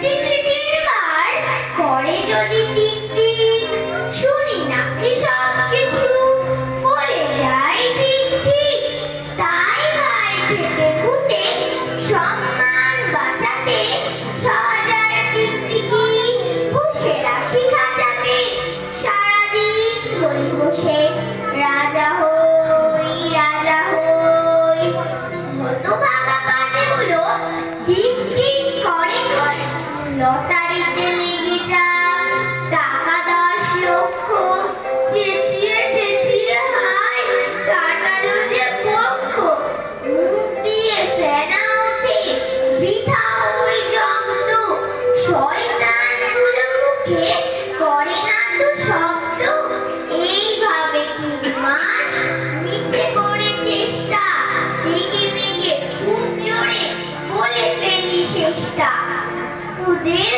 তিনবার করে যদি তিন শুনি না কি সব কিছু বলে যায় ঠিক তাই ভাই খেতে খুঁটে সম্মান বাঁচাতে ৬০০০ টিকটিকি বসে রাখি খাঁচাতে সারাদিন বলি বসে রাজা হই হতভাগা পাখিগুলো ঠিক করে লটারিতে লেগে যা টাকা ১০ লক্ষ চেঁচিয়ে হায় কাটালো যে পক্ষ মুখ দিয়ে ফেনা ওঠে বৃথা ওই জব্দ শয়তানগুলো মুখে করে না তো শব্দ এইভাবে ৩ মাস নিচে করে চেষ্টা রেগে মেগে খুব জোরে বলে ফেলি শেষটা ওদের